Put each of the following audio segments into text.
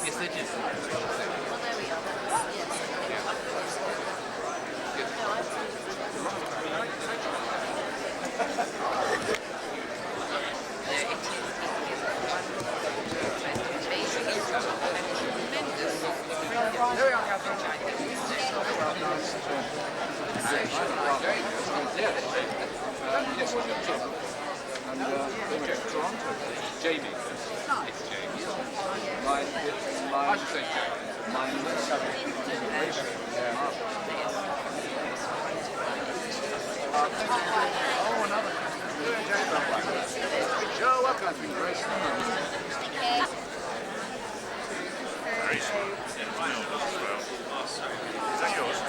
Yes, they did. Well, there we are. Very on Kathryn. Jamie. Nice, Jamie. I should say Oh, another. Joe, what kind of thing? Very smart. Very smart. Yeah, mine all does as well. Is that yours?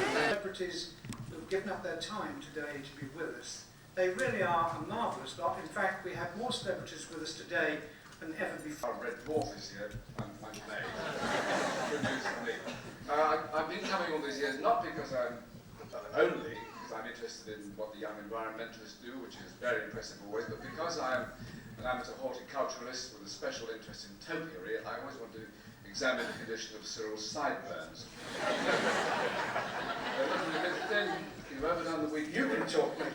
Celebrities who've given up their time today to be with us. They really are a marvellous lot. In fact, we have more celebrities with us today than ever before. Red Dwarf is here. I'm May. Good news for me. I've been coming all these years not because I'm only because I'm interested in what the young environmentalists do, which is very impressive always, but because I'm an amateur horticulturalist with a special interest in topiary, I always want to examine the condition of Cyril's sideburns. You've overdone the week. You can talk, mate.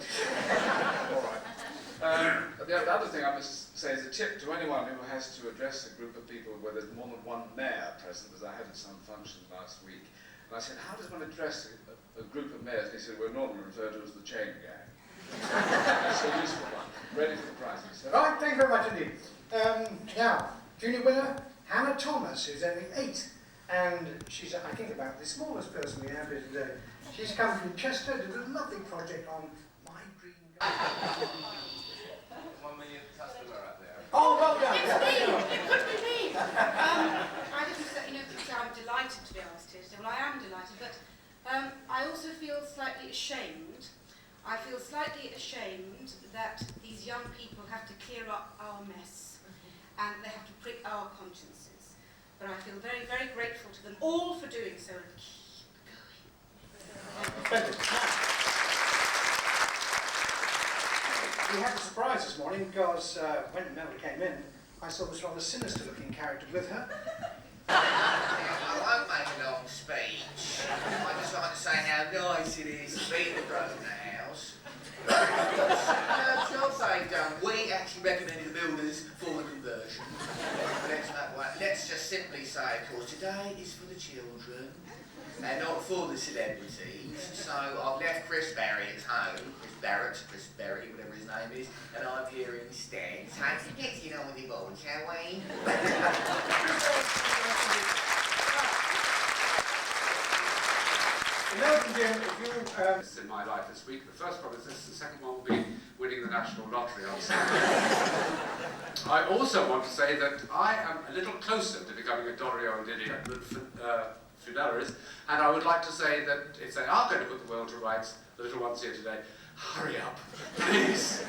All right. The other thing I must say is a tip to anyone who has to address a group of people where there's more than one mayor present, as I had at some function last week. And I said, how does one address a group of mayors? And he said, we're normally referred to as the chain gang. That's a useful one. Ready for the prizes. Right, thank you very much indeed. Now, junior winner, Hannah Thomas, who's only 8. And she's, I think, about the smallest person we have here today. She's come from Chester, did a lovely project on My Green Garden. 1 million customer out there. Oh, well done. It's me! It could be me! I didn't say, I'm delighted to be asked here today. Well, I am delighted, but I also feel slightly ashamed. I feel slightly ashamed that these young people have to clear up our mess and they have to prick our consciences. But I feel very, very grateful to them all for doing so and keep going. We had a surprise this morning because when Mel came in, I saw this rather sinister looking character with her. I won't make a long speech. I just like to say how nice it is to be in the Grosvenor House. Jobs they've done, we actually recommended the builders for the conversion. Let's just simply say, of course, today is for the children and not for the celebrities. So I've left Chris Barry at home, Chris Berry, whatever his name is, and I'm here instead. So let's get on with the ball, shall we? This is in my life this week. The first one is this, the second one will be winning the National Lottery on Saturday. I also want to say that I am a little closer to becoming a Dorio and Idiot than Fidelis, and I would like to say that if they are going to put the world to rights, the little ones here today, hurry up, please.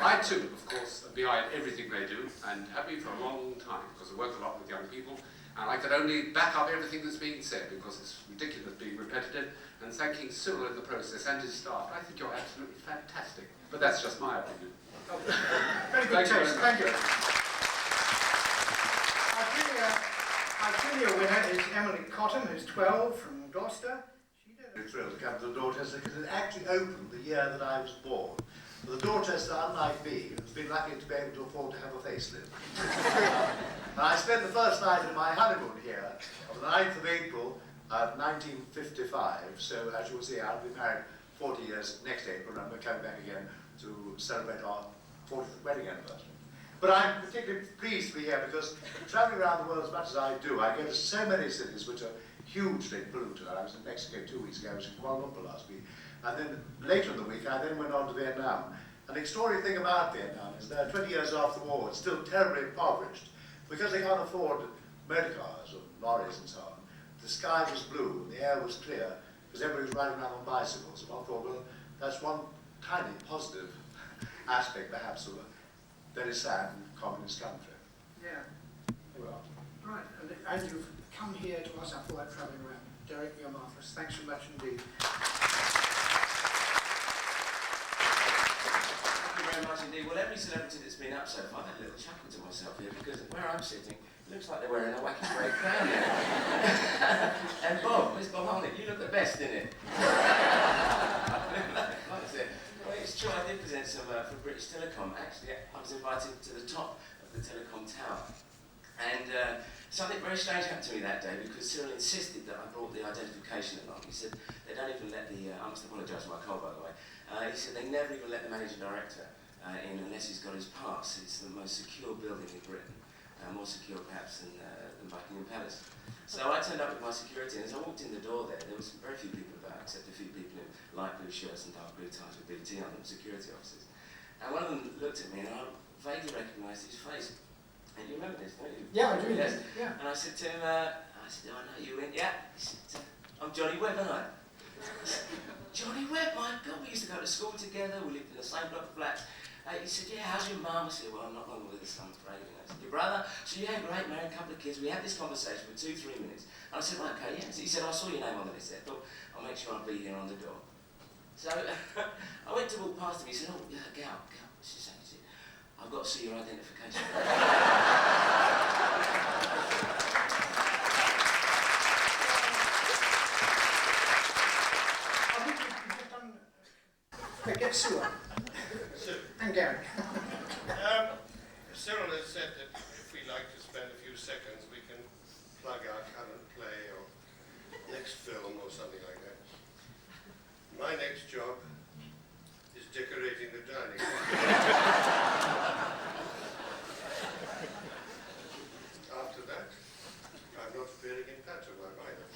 I too, of course, am behind everything they do, and have been for a long time, because I work a lot with young people, and I can only back up everything that's being said, because it's ridiculous being repetitive, and thanking Cyril in the process and his staff. I think you're absolutely fantastic, but that's just my opinion. Very good taste, thank you. Our junior winner is Emily Cotton, who's 12, from Dorchester. I'm thrilled to come to Dorchester because it actually opened the year that I was born. For the Dorchester, unlike me, has been lucky to be able to afford to have a facelift. And I spent the first night of my honeymoon here on the 9th of April 1955. So as you'll see, I'll be married 40 years next April, and we're coming back again to celebrate our 40th wedding anniversary. But I'm particularly pleased to be here because traveling around the world as much as I do, I go to so many cities which are hugely polluted. I was in Mexico 2 weeks ago, I was in Kuala Lumpur last week, and then later in the week I then went on to Vietnam. And the extraordinary thing about Vietnam is that 20 years after the war, it's still terribly impoverished because they can't afford motor cars or lorries and so on. The sky was blue and the air was clear because everybody was riding around on bicycles. And I thought, well, that's one tiny positive aspect perhaps of very sad in a communist country. Yeah. Here we are. Right, and you've come here to us after that travelling around. Derek, you're marvellous. Thanks so much indeed. Thank you very much indeed. Well, every celebrity that's been up so far, I've had a little chuckle to myself here because where I'm sitting, it looks like they're wearing a wacky grey crown here. And Bob, Miss Bob Holnick, you look the best in it. That's it. Well, it's true, I did present some for British Telecom. Actually, I was invited to the top of the Telecom Tower. And something very strange happened to me that day because Cyril insisted that I brought the identification along. He said they don't even let the, I must apologise for my cold by the way, he said they never even let the managing director in unless he's got his pass. It's the most secure building in Britain, more secure perhaps than Buckingham Palace. So I turned up with my security and as I walked in the door there was very few people about except a few people in light blue shirts and dark blue ties with BT on them, security officers. And one of them looked at me and I vaguely recognised his face. And you remember this, don't you? Yeah, I do. Yes. Yeah. And I said to him, oh, I know you. Went, yeah. He said, I'm Johnny Webb, aren't I? Johnny Webb, my God, we used to go to school together, we lived in the same block of flats. He said, yeah, how's your mum? I said, well, I'm not long with us, I'm afraid. I said, your brother? I said, yeah, great, married, a couple of kids. We had this conversation for 2-3 minutes. And I said, right, okay, yeah. So he said, I saw your name on the list there. I thought, I'll make sure I'll be here on the door. So I went to walk past him. He said, oh, yeah, Gal. What's she saying? He said, I've got to see your identification. Get Sue up. And Gary. Cyril has said that if we like to spend a few seconds, we can plug our current play or next film or something like that. My next job is decorating the dining room. After that, I'm not appearing in pantomime either.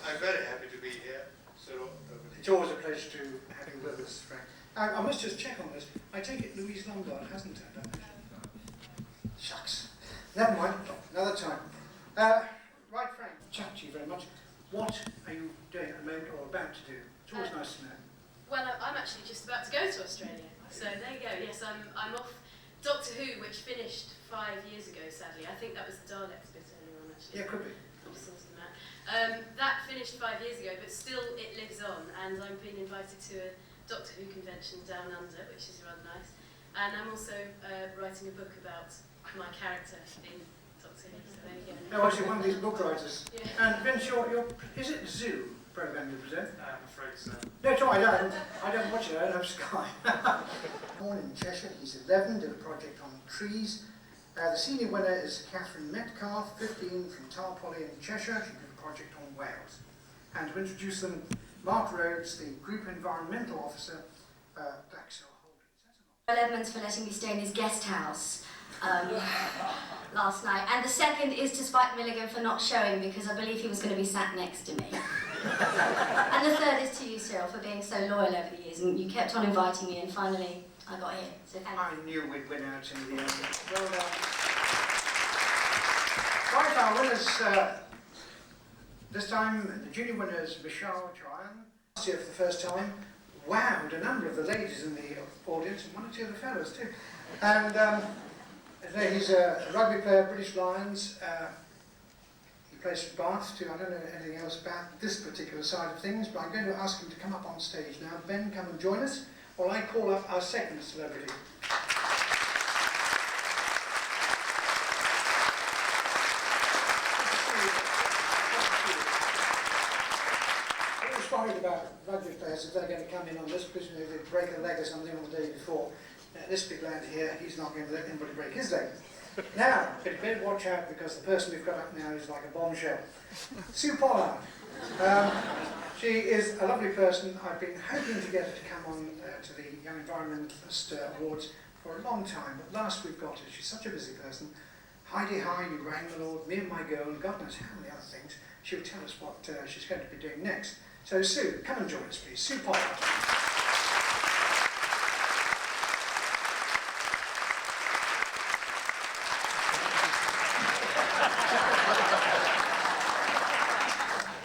I'm very happy to be here. Cyril, over to you. It's always a pleasure to have you with us, Frank. I must just check on this. I take it Louise Lombard hasn't turned up. Shucks. Never mind. Another time. Right, Frank. Chat to you very much. What are you doing at the moment or about to do? It's always nice to know. Well, I'm actually just about to go to Australia. So there you go. Yes, I'm off Doctor Who, which finished 5 years ago, sadly. I think that was the Daleks bit earlier on, actually. Yeah, could be. That finished 5 years ago, but still it lives on, and I've been invited to a Doctor Who convention down under, which is rather nice. And I'm also writing a book about my character in Doctor Who, so there you go. Oh, actually, one of these book writers. Yeah. And Vince, is it Zoo programme you present? I'm afraid so. No, it's all right, I don't watch it, I don't have Sky. Born in Cheshire, he's 11, did a project on trees. The senior winner is Kathryn Metcalf, 15, from Tarpolly in Cheshire. She did a project on Wales. And to introduce them, Mark Rhodes, the Group Environmental Officer, Blacksell Holdings. Edmonds for letting me stay in his guest house last night. And the second is to Spike Milligan for not showing because I believe he was going to be sat next to me. And the third is to you, Cyril, for being so loyal over the years. And you kept on inviting me and finally I got here. So thank you. I knew we'd win out in the end. Well done. Right, our winners this time, the junior winners, Michelle Tryon, last year for the first time, wowed a number of the ladies in the audience and one or two of the fellows too. And he's a rugby player, British Lions. He plays for Bath too. I don't know anything else about this particular side of things, but I'm going to ask him to come up on stage now. Ben, come and join us, while I call up our second celebrity. Worried about rugby players if they're going to come in on this, because if they break a leg or something on the day before. This big lad here, he's not going to let anybody break his leg. Now, but better watch out because the person we've got up now is like a bombshell. Sue Pollard. She is a lovely person. I've been hoping to get her to come on to the Young Environmentalist Awards for a long time, but last we've got her. She's such a busy person. Heidi High, You Rang the Lord, Me and My Girl, and God knows how many other things. She'll tell us what she's going to be doing next. So Sue, come and join us please. Sue Pollard.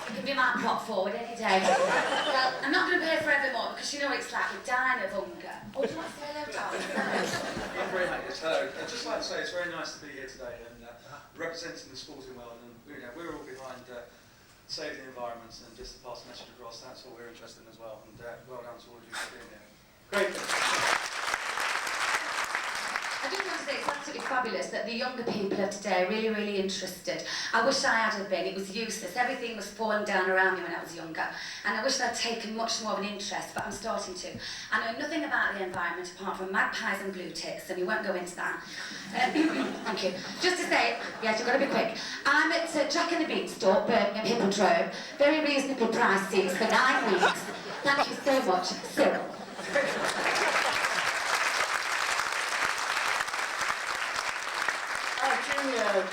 Thank you very much. prop forward any day. Well, I'm not going to pay forevermore because you know what it's like, we're dying of hunger. Oh, do you want to say hello, darling? I'm very happy. Hello. I'd just like to say it's very nice to be here today and representing the sporting world. And we're all behind saving the environment and just to pass the message across. That's what we're interested in as well. And well done to all of you for being here. Great. I just want to say it's absolutely fabulous that the younger people of today are really, really interested. I wish I had been. It was useless. Everything was falling down around me when I was younger. And I wish I'd taken much more of an interest, but I'm starting to. I know nothing about the environment apart from magpies and blue ticks, and we won't go into that. Thank you. Just to say, yes, you've got to be quick. I'm at Jack and the Beanstalk, Birmingham Hippodrome. Very reasonable prices for 9 weeks. Thank you so much, Cyril.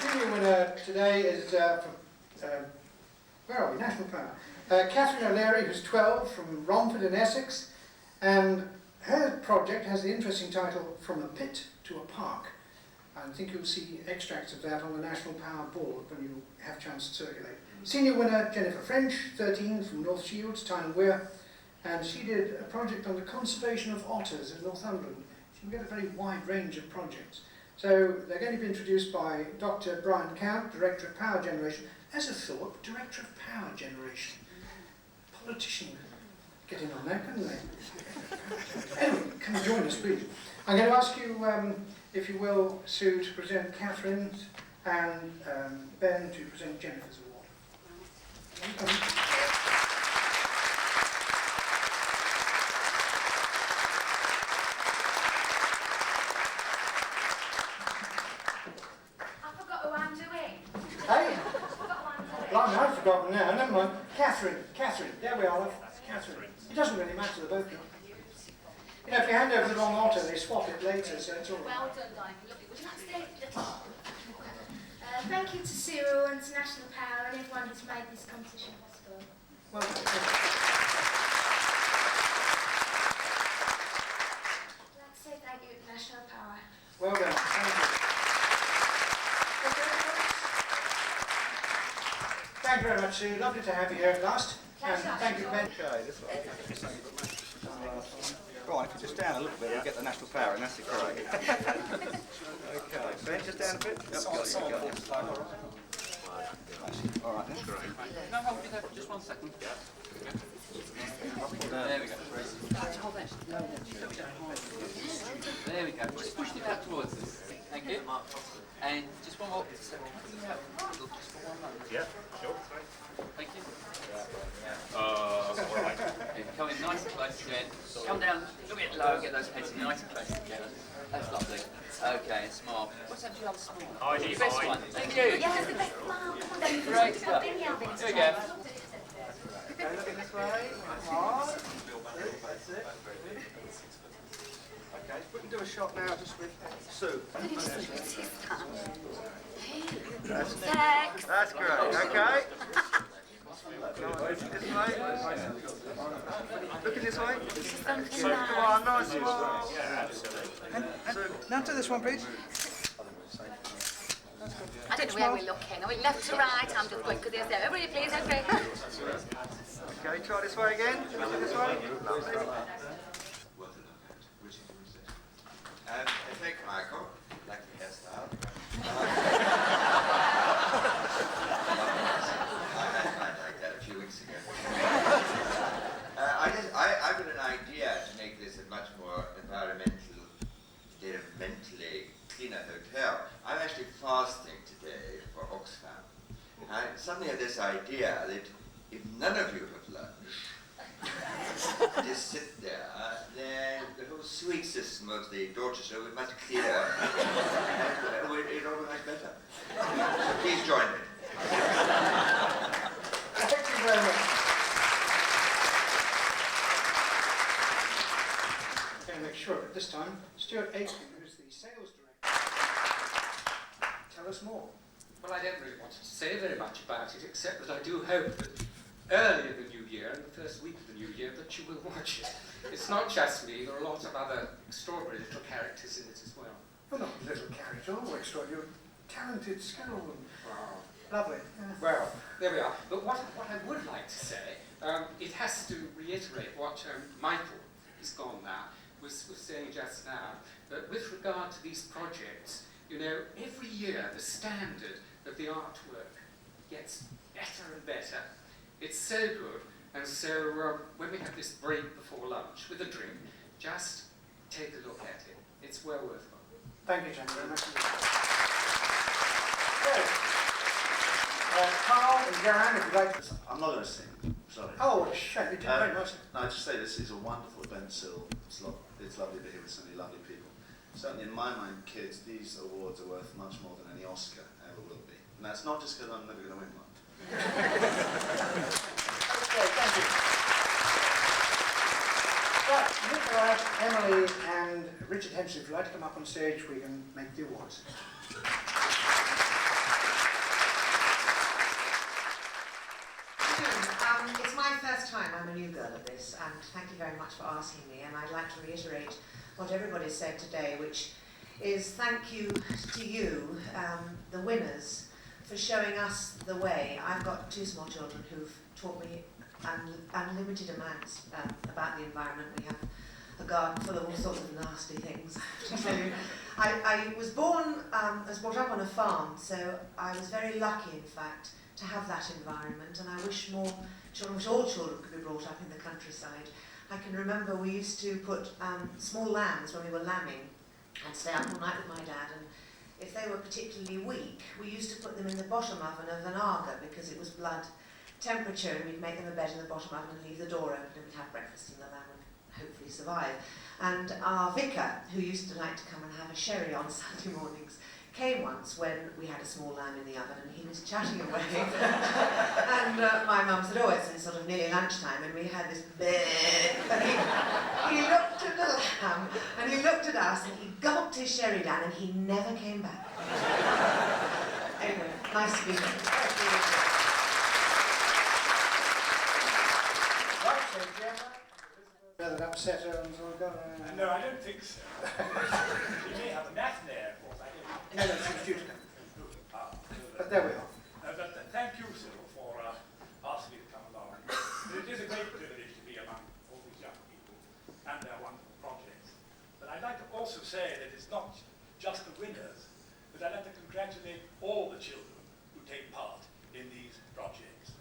Junior winner today is from, where are we, National Power. Kathryn O'Leary, who's 12, from Romford in Essex, and her project has the interesting title, From a Pit to a Park. I think you'll see extracts of that on the National Power board when you have a chance to circulate. Senior winner, Jennifer French, 13, from North Shields, Tyne and Wear, and she did a project on the conservation of otters in Northumberland. She can get a very wide range of projects. So they're going to be introduced by Dr. Brian Count, Director of Power Generation. As a thought, Director of Power Generation. Politician get in on that, couldn't they? Anyway, come and join us, please. I'm going to ask you, if you will, Sue, to present Kathryn's and Ben to present Jennifer's award. I've forgotten now, never mind. Kathryn, there we are, Kathryn. It doesn't really matter, they're both good. You know, if you hand over the wrong otter, they swap it later, so it's all right. Well done, darling. Lovely. Would you like to stay a little? Thank you to Cyril and to National Power and everyone who's made this competition possible. Well done. I'd like to say thank you to National Power. Well done, thank you. Thank you very much, Sue. Lovely to have you here at last. And thank you, Ben. Okay, this one. Right, if you just down a little bit, we'll get the National Power, and that's great. Okay, Ben, just down a bit. Yep, got it. All right, then. No, hold it there for just 1 second. There we go. There we go. Just push it back towards us. Thank you. And just one more. Just for 1 moment. Yeah, sure. Thank you. All right. Come in nice and close again. Come down a bit low, get those heads nice and close together. That's lovely. Okay, and smile. What's that other smile? The best one. Thank you. Yes, the best smile. Come on, then. Great stuff. Here we go. Okay, looking this way. Hard. That's it. Okay, we can do a shot now just with Sue. That's great. Okay. Looking this way. Looking this way. Come on, nice smile. And now do this one, please. I don't know where we're looking. Are we left to right? I'm just going, because there's there. Everybody, please, okay. Okay, try this way again. This way. Lovely. Thank you, Michael. Like the hairstyle. I like that a few weeks ago. I've got an idea to make this a much more environmentally cleaner hotel. I'm actually fasting today for Oxfam. I suddenly had this idea that if none of you have lunch, just sit there, then the whole sweet system of the Dorchester would be much clearer. And it all be much better. So please join me. Thank you very much. I'm going to make sure that this time, Stuart Aiken, who's the sales director, tell us more. Well, I don't really want to say very much about it, except that I do hope that early in the new year, in the first week of the new year, that you will watch it. It's not just me, there are a lot of other extraordinary little characters in it as well. You're not a little character, you're extraordinary. You're talented, skilled. Wow. Lovely. Well, there we are. But what I would like to say, it has to reiterate what Michael is gone now, was saying just now, that with regard to these projects, you know, every year the standard of the artwork gets better and better. It's so good, and so when we have this break before lunch with a drink, just take a look at it. It's well worthwhile. Thank you, James, very much. Carl and Joanne, if you'd like to... I'm not going to sing, sorry. Oh, shit, you did very much. No, I just say this is a wonderful event still. It's lovely to be here with so many lovely people. Certainly in my mind, kids, these awards are worth much more than any Oscar ever will be. And that's not just because I'm never going to win one. Okay, thank you. Right, Nicola, Emily and Richard Henson, if you'd like to come up on stage, we can make the awards. It's my first time, I'm a new girl at this, and thank you very much for asking me, and I'd like to reiterate what everybody said today, which is thank you to you, the winners, for showing us the way. I've got 2 small children who've taught me unlimited amounts about the environment. We have a garden full of all sorts of nasty things. I was brought up on a farm, so I was very lucky, in fact, to have that environment, and I wish all children could be brought up in the countryside. I can remember we used to put small lambs when we were lambing and stay up all night with my dad, and if they were particularly weak, we used to put them in the bottom oven of an Aga because it was blood temperature, and we'd make them a bed in the bottom oven and leave the door open, and we'd have breakfast and the lamb would hopefully survive. And our vicar, who used to like to come and have a sherry on Sunday mornings, came once when we had a small lamb in the oven and he was chatting away. And my mum said, oh, it's sort of nearly lunchtime, and we had this bleh, and he looked at the lamb and he looked at us and he gulped his sherry down and he never came back. Anyway, nice to be here. That upset her and sort of got her. No, I don't think so. She may have a matinee, of course. I don't know. No, she was due to come. But there we are. But thank you, Cyril, for asking me to come along. It is a great privilege to be among all these young people and their wonderful projects. But I'd like to also say that it's not just the winners, but I'd like to congratulate all the children who take part in these projects.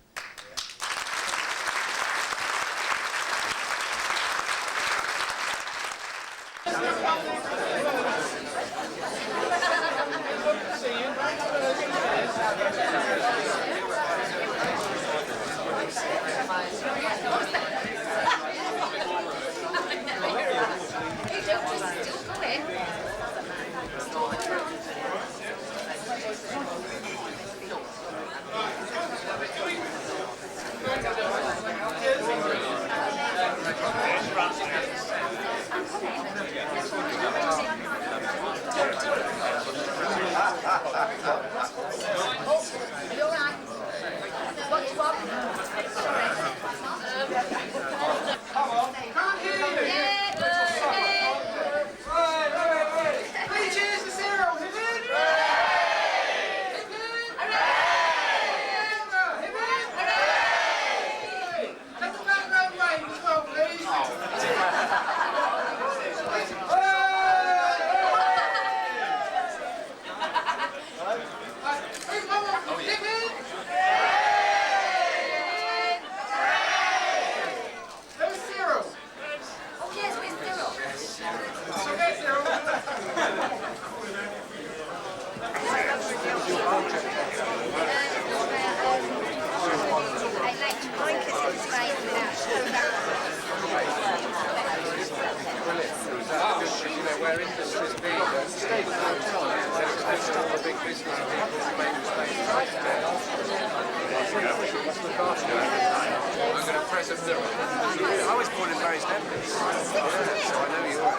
I was born in Barry's Netherlands, so I know you are.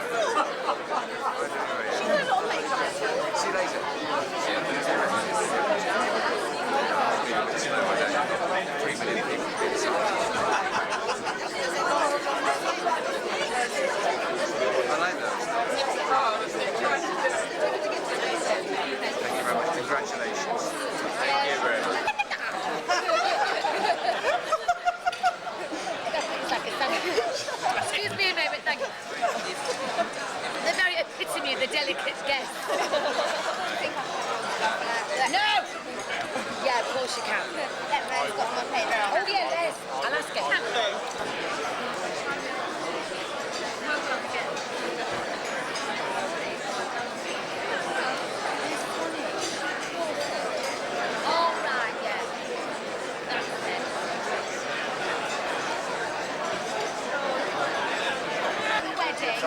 See you later. 3 million people. I like that. Thank you very much. Congratulations. Thank you very much. got my pen. Oh yeah, Les. I'll ask her. All right, yeah. That's it. The wedding.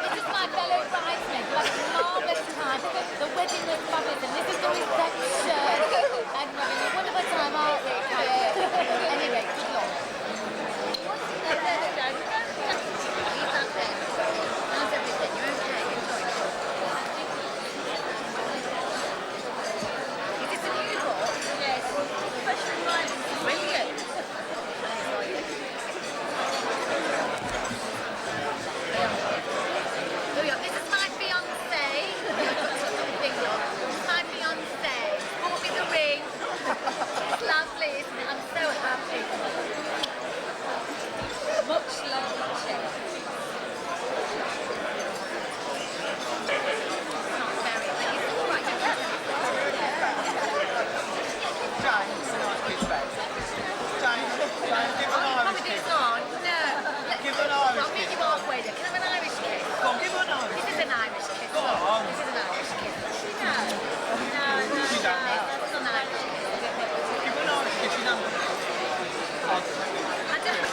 This is my fellow bridesmaid. We had a marvellous time. The wedding was fabulous, and this is the reception. And we're having a wonderful time, aren't we? Anyway, good luck. How's everything? You okay? Is this a new book? Yes. Brilliant. This is my fiancé. This is my fiancé. Bought me the ring. It's lovely, isn't it? I'm so happy. Much love, Michelle. Not very, but it's all right. Give an Irish kiss. On? No. Give an Irish I'll meet you halfway then. Can I have an Irish kiss? Go on, give her an Irish This is an Irish kiss. Go on. This is an Irish kiss. No. That's not an Irish kiss. Give her an Irish kiss. You don't. I don't.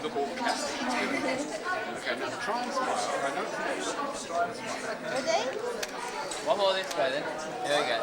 Look all the cast. Okay, now try and smile. I don't think you should try and smile. Ready? One more this way then. Here we go.